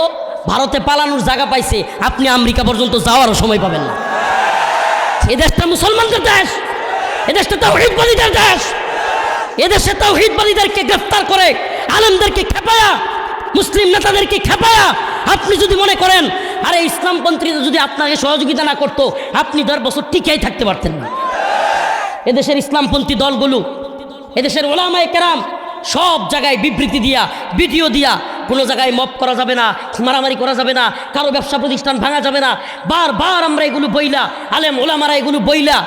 ভারতে পালানোর জায়গা পাইছে, আপনি আমেরিকা পর্যন্ত যাওয়ারও সময় পাবেন না। এ দেশটা মুসলমানদের দেশ, এ দেশটা তাওহীদবাদীদের দেশ। এদেশে তাওহীদবাদীদেরকে গ্রেফতার করে, আলেমদেরকে খেপায়া, মুসলিম নেতাদেরকে খেপায়া আপনি যদি মনে করেন আরে ইসলামপন্থীরা যদি আপনাকে সহযোগিতা না করতো, আপনি 10 বছর টিকেই থাকতে পারতেন না। এদেশের ইসলামপন্থী দলগুলো, এদেশের ওলামায়ে কেরাম সব জায়গায় বিবৃতি দিয়া, ভিডিও দিয়া কোনো জায়গায় মব করা যাবে না, মারামারি করা যাবে না, কারো ব্যবসা প্রতিষ্ঠান ভাঙা যাবে না। বারবার আমরা এগুলো বইলা, আলেম ওলামারা এগুলো বইলা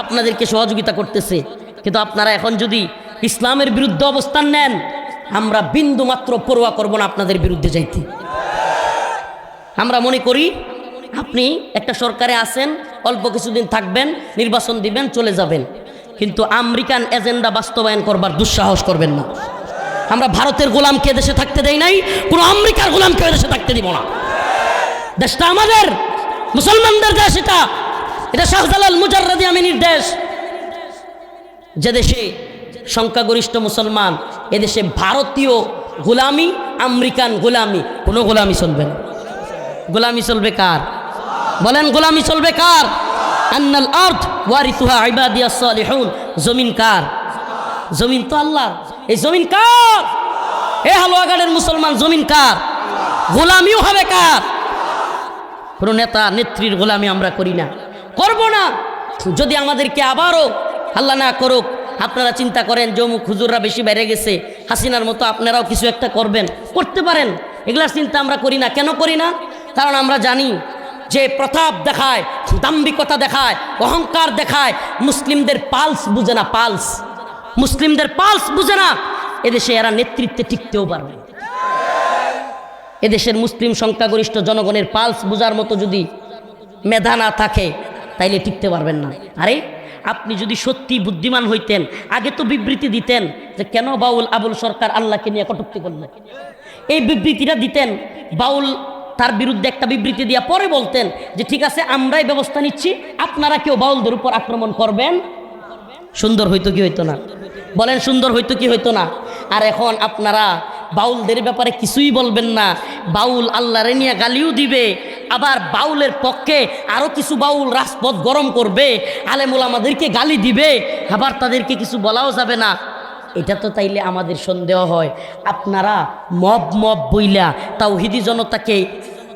আপনাদেরকে সহযোগিতা করতেছে। কিন্তু আপনারা এখন যদি ইসলামের বিরুদ্ধে অবস্থান নেন, আমরা বিন্দু মাত্র পরোয়া করব না আপনাদের বিরুদ্ধে যাইতে। আমরা মনে করি আপনি একটা সরকারে আছেন, অল্প কিছুদিন থাকবেন, নির্বাচন দিবেন, চলে যাবেন, কিন্তু আমেরিকান এজেন্ডা বাস্তবায়ন করবার দুঃসাহস করবেন না। আমরা ভারতের গোলামকে দেশে থাকতে দেই নাই, কোনো আমেরিকার গোলামকে দেশে থাকতে দিব না। দেশটা আমাদের, মুসলমানদের দেশ। এটা শাহজালাল মুজাররদি আমিনীর দেশ। যে দেশে সংখ্যাগরিষ্ঠ মুসলমান, এদেশে ভারতীয় গোলামি, আমেরিকান গোলামি, কোনো গোলামি চলবে না। গোলামি চলবে কার? বলেন, গোলামি চলবে কার? আন্নাল আরদ ওয়ারিসুহা ইবাদিয়াস সালিহুন। জমিন কার? জমিন তো আল্লাহ। এই জমিন কার? এ হালুয়াঘাটের মুসলমান, জমিন কার? গোলামিও হবে কার? কোনো নেতা নেত্রীর গোলামি আমরা করি না, করব না। যদি আমাদেরকে আবারও আল্লাহ না করুক আপনারা চিন্তা করেন যে অমুক হুজুররা বেশি বেড়ে গেছে, হাসিনার মতো আপনারাও কিছু একটা করবেন, করতে পারেন। এগুলার চিন্তা আমরা করি না। কেন করি না? কারণ আমরা জানি যে প্রতাপ দেখায়, দাম্ভিকতা দেখায়, অহংকার দেখায়, মুসলিমদের পালস বুঝে না। পালস, মুসলিমদের পালস বুঝে না। এদেশে এরা নেতৃত্বে টিকতেও পারবে। এদেশের মুসলিম সংখ্যাগরিষ্ঠ জনগণের পালস বুঝার মতো যদি মেধা না থাকে, তাইলে টিকতে পারবেন না। আরে আপনি যদি সত্যি বুদ্ধিমান হইতেন, আগে তো বিবৃতি দিতেন যে কেন বাউল আবুল সরকার আল্লাহকে নিয়ে কটূক্তি করলেন। এই বিবৃতিটা দিতেন, বাউল তার বিরুদ্ধে একটা বিবৃতি দিয়া পরে বলতেন যে ঠিক আছে, আমরাই ব্যবস্থা নিচ্ছি, আপনারা কেউ বাউলদের উপর আক্রমণ করবেন। সুন্দর হইতো কি হইতো না? বলেন, সুন্দর হইতো কি হইতো না? আর এখন আপনারা বাউলদের ব্যাপারে কিছুই বলবেন না। বাউল আল্লাহরে নিয়ে গালিও দিবে, আবার বাউলের পক্ষে আরও কিছু বাউল রাজপথ গরম করবে, আলেম ওলামাদেরকে গালি দিবে, আবার তাদেরকে কিছু বলাও যাবে না। এটা তো তাইলে আমাদের সন্দেহ হয় আপনারা মব বইলা তাওহিদি জনতাকে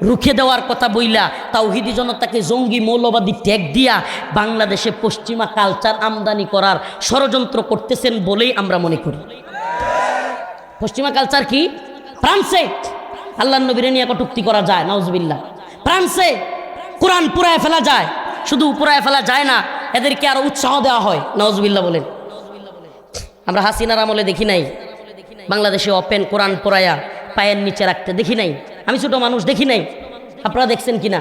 রুখে দেওয়ার কথা বইলা, তাওহিদি জনতাকে জঙ্গি মৌলবাদী ট্যাগ দিয়া বাংলাদেশে পশ্চিমা কালচার আমদানি করার ষড়যন্ত্র করতেছেন বলেই আমরা মনে করি। পশ্চিমা কালচার কি? ফ্রান্সে আল্লাহর নবীরে নিয়ে কটূক্তি করা যায়, নাউজুবিল্লাহ। ফ্রান্সে কোরআন পুরায় ফেলা যায়, শুধু পুরায় ফেলা যায় না, এদেরকে আরো উৎসাহ দেওয়া হয়, নাউজুবিল্লাহ বলেন। আমরা হাসিনার আমলে দেখি নাই বাংলাদেশে ওপেন কোরআন পড়ায়া পায়ের নিচে রাখতে, দেখি নাই। আমি ছোট মানুষ, দেখি নাই। আপনারা দেখছেন কিনা?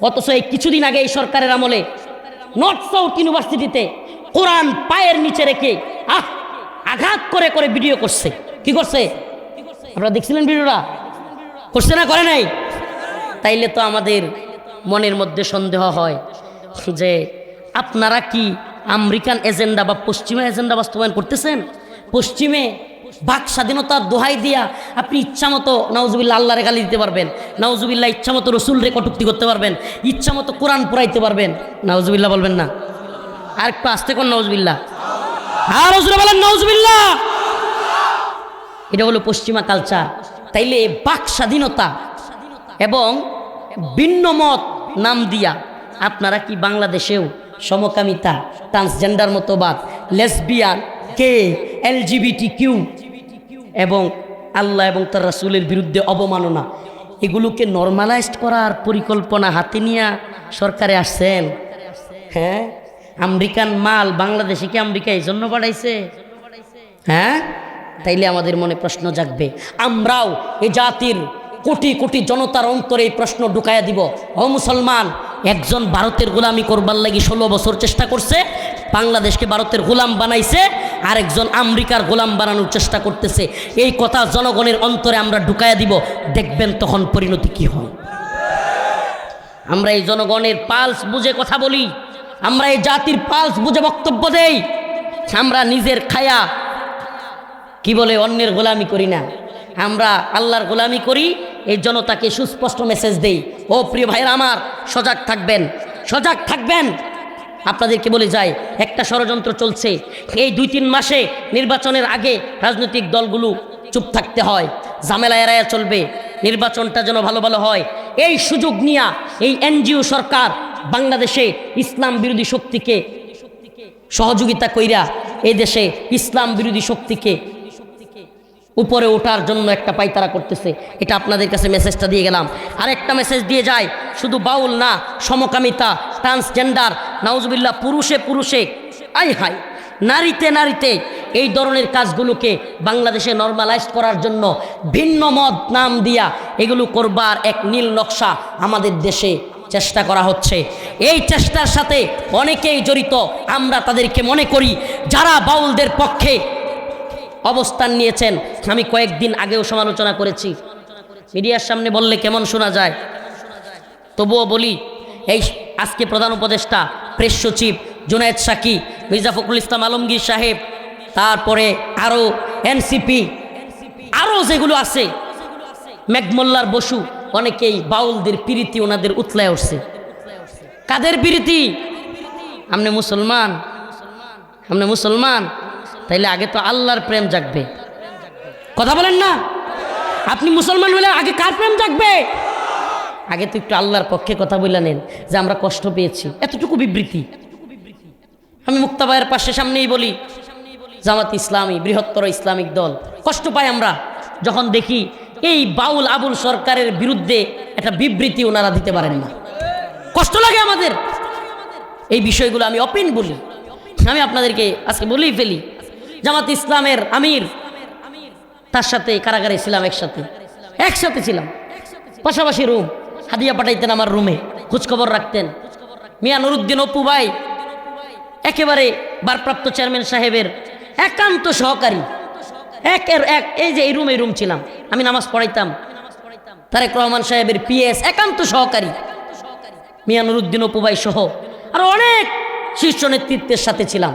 অথচ এই কিছুদিন আগে এই সরকারের আমলে নর্থ সাউথ ইউনিভার্সিটিতে কোরআন পায়ের নিচে রেখে আঘাত করে করে ভিডিও করছে। কি করছে? আপনারা দেখছিলেন ভিডিওটা? করছে না, করে নাই? তাইলে তো আমাদের মনের মধ্যে সন্দেহ হয় যে আপনারা কি আমেরিকান এজেন্ডা বা পশ্চিমা এজেন্ডা বাস্তবায়ন করতেছেন? পশ্চিমে বাক স্বাধীনতার দোহাই দিয়া আপনি ইচ্ছামতো নাউজুবিল্লাহ আল্লাহরে গালি দিতে পারবেন, নাউজুবিল্লাহ ইচ্ছামতো রসুলরে কটূক্তি করতে পারবেন, ইচ্ছামতো কোরআন পড়াইতে পারবেন। নাউজুবিল্লাহ বলবেন না? আর একটু আসতে কোন নাউজুবিল্লাহ, আর রসুল বলেন নাউজুবিল্লাহ। এটা হলো পশ্চিমা কালচার। তাইলে বাক স্বাধীনতা এবং ভিন্ন মত নাম দিয়া আপনারা কি বাংলাদেশেও সমকামিতা, ট্রান্সজেন্ডার মতবাদ, লেসবিয়ান, কে, LGBT এবং আল্লাহ এবং তার রাসূলের বিরুদ্ধে অবমাননা, এগুলোকে নরমালাইজড করার পরিকল্পনা হাতে নিয়ে সরকারে আসছেন? হ্যাঁ, আমেরিকান মাল বাংলাদেশে কি আমেরিকা এই জন্য পাঠাইছে? হ্যাঁ, তাইলে আমাদের মনে প্রশ্ন জাগবে। আমরাও এ জাতির কোটি কোটি জনতার অন্তরে এই প্রশ্ন ঢুকাইয়া দিব, ও মুসলমান, একজন ভারতের গোলামি করবার লাগি 16 বছর চেষ্টা করছে, বাংলাদেশকে ভারতের গোলাম বানাইছে, আরেকজন আমেরিকার গোলাম বানানোর চেষ্টা করতেছে। এই কথা জনগণের অন্তরে আমরা ঢুকাইয়া দিব, দেখবেন তখন পরিণতি কি হয়। আমরা এই জনগণের পালস বুঝে কথা বলি, আমরা এই জাতির পালস বুঝে বক্তব্য দেই। আমরা নিজের খায়া কি বলে অন্যের গোলামি করি না, আমরা আল্লাহর গোলামি করি। এই জনতাকে সুস্পষ্ট মেসেজ দেই, ও প্রিয় ভাইরা আমার, সজাগ থাকবেন, সজাগ থাকবেন। আপনাদেরকে বলে যাই, একটা ষড়যন্ত্র চলছে। এই 2-3 মাসে নির্বাচনের আগে রাজনৈতিক দলগুলো চুপ থাকতে হয়, ঝামেলা এড়াইয়া চলবে, নির্বাচনটা যেন ভালো ভালো হয়। এই সুযোগ নিয়া এই NGO সরকার বাংলাদেশে ইসলাম বিরোধী শক্তিকে সহযোগিতা কইরা এই দেশে ইসলাম বিরোধী শক্তিকে উপরে ওঠার জন্য একটা পায়তারা করতেছে। এটা আপনাদের কাছে মেসেজটা দিয়ে গেলাম। আরেকটা মেসেজ দিয়ে যায়, শুধু বাউল না, সমকামিতা, ট্রান্সজেন্ডার, নাউজুবিল্লাহ, পুরুষে পুরুষে, আই হাই, নারীতে নারীতে, এই ধরনের কাজগুলোকে বাংলাদেশে নরমালাইজ করার জন্য ভিন্ন মত নাম দিয়া এগুলো করবার এক নীল নকশা আমাদের দেশে চেষ্টা করা হচ্ছে। এই চেষ্টার সাথে অনেকেই জড়িত। আমরা তাদেরকে মনে করি যারা বাউলদের পক্ষে অবস্থান নিয়েছেন। আমি কয়েকদিন আগেও সমালোচনা করেছি, মিডিয়ার সামনে বললে কেমন শোনা যায়, তবুও বলি, এই আজকে প্রধান উপদেষ্টা, প্রেস সচিব জুনায়েদ সাকি, মির্জা ফখরুল ইসলাম আলমগীর সাহেব, তারপরে আরও এনসিপি, আরও যেগুলো আছে, মেঘমোল্লার বসু, অনেকেই বাউলদের প্রীতি ওনাদের উতলায় উঠছে। কাদের প্রীতি? আপনি মুসলমান, আপনি মুসলমান, তাইলে আগে তো আল্লাহর প্রেম জাগবে। কথা বলেন না? আপনি মুসলমান হলে আগে কার প্রেম জাগবে? আগে তো একটু আল্লাহর পক্ষে কথা বলে নেন যে আমরা কষ্ট পেয়েছি, এতটুকু বিবৃতি। আমি মুক্তাবায়ের পাশে সামনেই বলি, জামাত ইসলামী বৃহত্তর ইসলামিক দল, কষ্ট পাই আমরা যখন দেখি এই বাউল আবুল সরকারের বিরুদ্ধে একটা বিবৃতি ওনারা দিতে পারেন না। কষ্ট লাগে আমাদের। এই বিষয়গুলো আমি ওপেন বলি, আমি আপনাদেরকে আজকে বলেই ফেলি। জামাত ইসলামের আমির, তার সাথে কারাগারে ছিলাম, একসাথে ছিলাম, পাশাপাশি রুম, হাদিয়া পাঠাইতেন আমার রুমে, খোঁজখবর রাখতেন। মিয়া নুরুদ্দিন অপু ভাই একেবারে ভারপ্রাপ্ত চেয়ারম্যান সাহেবের একান্ত সহকারী, একের এক, এই যে এই রুম ছিলাম, আমি নামাজ পড়াইতাম। তারেক রহমান সাহেবের পিএস একান্ত সহকারী মিয়া নুরুদ্দিন অপু ভাই সহ আর অনেক শীর্ষ নেতৃত্বের সাথে ছিলাম।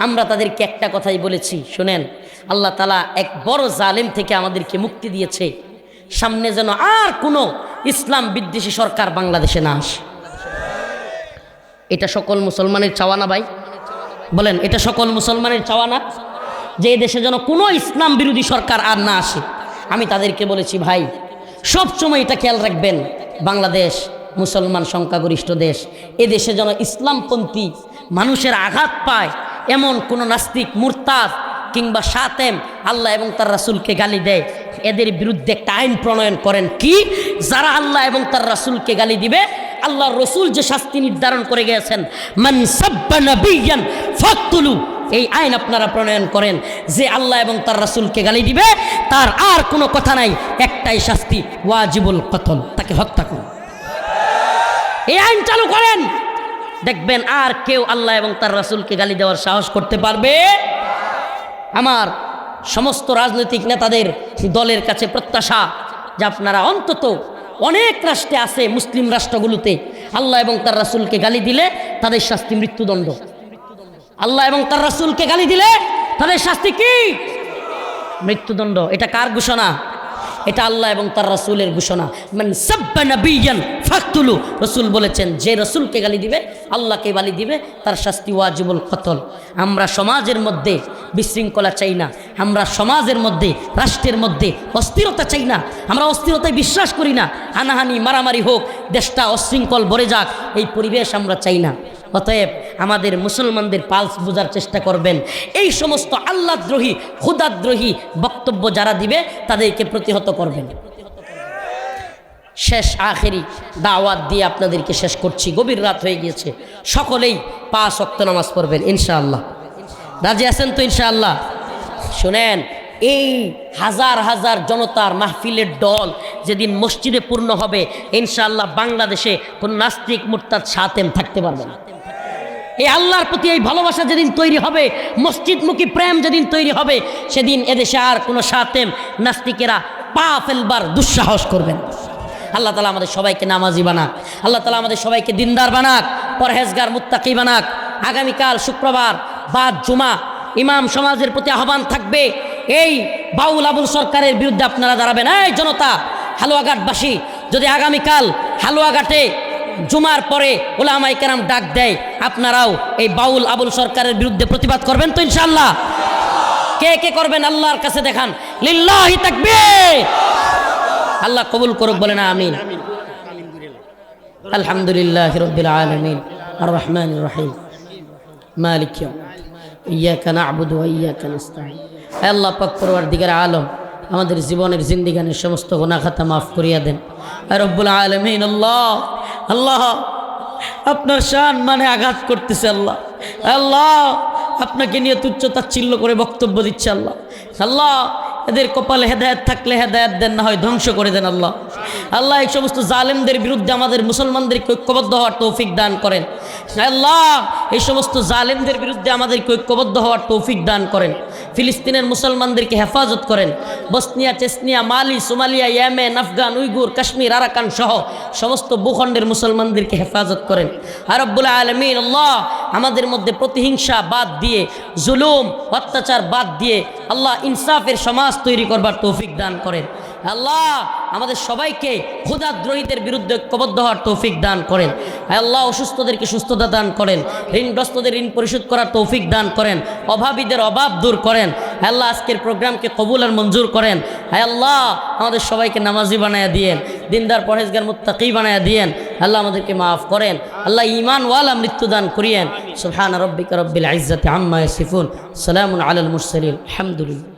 আমরা তাদেরকে একটা কথাই বলেছি, শোনেন, আল্লাহ তাআলা এক বড় জালেম থেকে আমাদেরকে মুক্তি দিয়েছে, সামনে যেন আর কোনো ইসলাম বিদ্বেষী সরকার বাংলাদেশে না আসে। এটা সকল মুসলমানের চাওয়া না ভাই? বলেন, এটা সকল মুসলমানের চাওয়া না যে এই দেশে যেন কোনো ইসলাম বিরোধী সরকার আর না আসে? আমি তাদেরকে বলেছি, ভাই সবসময় এটা খেয়াল রাখবেন, বাংলাদেশ মুসলমান সংখ্যাগরিষ্ঠ দেশ, এ দেশে যেন ইসলামপন্থী মানুষের আঘাত পায় এমন কোনো নাস্তিক, মুরতাদ কিংবা শাতেম আল্লাহ এবং তার রাসূলকে গালি দেয়, এদের বিরুদ্ধে একটা আইন প্রণয়ন করেন। কি? যারা আল্লাহ এবং তার রাসূলকে গালি দিবে, আল্লাহর রাসূল যে শাস্তি নির্ধারণ করে গেছেন, মান সাব্বা নাবিয়ান ফাকতুলু, এই আইন আপনারা প্রণয়ন করেন। যে আল্লাহ এবং তার রাসূলকে গালি দিবে তার আর কোনো কথা নাই, একটাই শাস্তি, ওয়াজিবুল কতল, তাকে হত্যা করুন। এই আইন চালু করেন, দেখবেন আর কেউ আল্লাহ এবং তার রাসূলকে গালি দেওয়ার সাহস করতে পারবে। আমার সমস্ত রাজনৈতিক নেতাদের দলের কাছে প্রত্যাশা যে আপনারা অন্তত, অনেক রাষ্ট্রে আছে, মুসলিম রাষ্ট্রগুলোতে আল্লাহ এবং তার রাসূলকে গালি দিলে তাদের শাস্তি মৃত্যুদণ্ড। আল্লাহ এবং তার রাসূলকে গালি দিলে তাদের শাস্তি কি? মৃত্যুদণ্ড। এটা কার ঘোষণা? এটা আল্লাহ এবং তার রাসূলের ঘোষণা। মান সাব্বা নাবিয়ান ফাকতুলু, রাসূল বলেছেন যে রাসূলকে গালি দিবে, আল্লাহকে গালি দিবে, তার শাস্তি ওয়াজিবুল কতল। আমরা সমাজের মধ্যে বিশৃঙ্খলা চাই না, আমরা সমাজের মধ্যে, রাষ্ট্রের মধ্যে অস্থিরতা চাই না, আমরা অস্থিরতায় বিশ্বাস করি না। হানাহানি মারামারি হোক, দেশটা অশৃঙ্খল ভরে যাক, এই পরিবেশ আমরা চাই না। অতএব আমাদের মুসলমানদের পালস বোঝার চেষ্টা করবেন। এই সমস্ত আল্লাহদ্রোহী, খুদাদ্রোহী বক্তব্য যারা দিবে তাদেরকে প্রতিহত করবেন। শেষ আখেরি দাওয়াত দিয়ে আপনাদেরকে শেষ করছি, গভীর রাত হয়ে গিয়েছে। সকলেই 5 ওয়াক্ত নামাজ পড়বেন ইনশাআল্লাহ। রাজি আছেন তো ইনশাআল্লাহ? শুনেন, এই হাজার হাজার জনতার মাহফিলের দল যেদিন মসজিদে পূর্ণ হবে, ইনশাআল্লাহ বাংলাদেশে কোন নাস্তিক, মুরতাদ, শাতেম থাকতে পারবে না। এই আল্লাহর প্রতি এই ভালোবাসা যেদিন তৈরি হবে, মসজিদমুখী প্রেম যেদিন তৈরি হবে, সেদিন এদেশে আর কোনো শাতেম, নাস্তিকেরা পা ফেলবার দুঃসাহস করবেন। আল্লাহ তাআলা আমাদের সবাইকে নামাজি বানাক, আল্লাহ তাআলা আমাদের সবাইকে দিনদার বানাক, পরহেজগার, মুত্তাকি বানাক। আগামীকাল শুক্রবার বাদ জুমা, ইমাম সমাজের প্রতি আহ্বান থাকবে, এই বাউল আবুল সরকারের বিরুদ্ধে আপনারা দাঁড়াবেন। এই জনতা, হালুয়াঘাটবাসী, যদি আগামীকাল হালুয়াঘাটে জুমার পরে উলামায়ে কেরাম ডাক দেয়, আপনারাও এই বাউল আবুল সরকারের বিরুদ্ধে প্রতিবাদ করবেন তো ইনশাআল্লাহ? কে কে করবেন আল্লাহর কাছে দেখান। লিল্লাহি তাকবীর। আল্লাহ কবুল করুক, বলেন আমিন। আলহামদুলিল্লাহি রাব্বিল আলামিন আর রহমানির রহিম মালিক ইয়াউমিদ্দিন ইয়্যাকা না'বুদু ওয়া ইয়্যাকা নাস্তাঈন। হে আল্লাহ পাক, পরওয়ারদিগার আলম, আমাদের জীবনের জিন্দিগানের সমস্ত গুনাহ খাতা মাফ করিয়া দেন। আর রব্বুল আলামিন আল্লাহ আল্লাহ আপনার শান মানে আঘাত করতেছে আল্লাহ, আল্লাহ আপনাকে নিয়ে তুচ্ছ তাচ্ছিল্য করে বক্তব্য দিচ্ছে আল্লাহ, আল্লাহ এদের কপালে হেদায়েত থাকলে হেদায়েত দেন, না হয় ধ্বংস করে দেন আল্লাহ। আল্লাহ এই সমস্ত জালেমদের বিরুদ্ধে আমাদের মুসলমানদেরকে ঐক্যবদ্ধ হওয়ার তৌফিক দান করেন আল্লাহ। এই সমস্ত জালেমদের বিরুদ্ধে আমাদেরকে ঐক্যবদ্ধ হওয়ার তৌফিক দান করেন। ফিলিস্তিনের মুসলমানদেরকে হেফাজত করেন। Bosnia, Chechnya, Mali, Somalia, Yemen, Afghan, Uyghur, Kashmir, Arakan সহ সমস্ত ভূখণ্ডের মুসলমানদেরকে হেফাজত করেন। আর রব্বুল আলামিন আল্লাহ আমাদের মধ্যে প্রতিহিংসা বাদ দিয়ে, জুলুম অত্যাচার বাদ দিয়ে আল্লাহ ইনসাফের সমাজ তৈরি করবার তৌফিক দান করেন। আল্লাহ আমাদের সবাইকে ক্ষুধাদ্রোহীদের বিরুদ্ধে ঐক্যবদ্ধ হওয়ার তৌফিক দান করেন। আল্লাহ অসুস্থদেরকে সুস্থতা দান করেন, ঋণগ্রস্তদের ঋণ পরিশোধ করার তৌফিক দান করেন, অভাবীদের অভাব দূর করেন। আল্লাহ আজকের প্রোগ্রামকে কবুল আর মঞ্জুর করেন। আল্লাহ আমাদের সবাইকে নামাজি বানায়া দিয়েন, দিনদার পরহেজগার মুত্তাকি বানায়া দিয়েন। আল্লাহ আমাদেরকে মাফ করেন। আল্লাহ ঈমান ওয়ালা মৃত্যু দান করিয়েন। সুবহান রাব্বিকা রাব্বিল ইজ্জাতি আম্মা ইয়াসিফুন, সালামুন আলাল মুরসালিন, আলহামদুলিল্লাহ।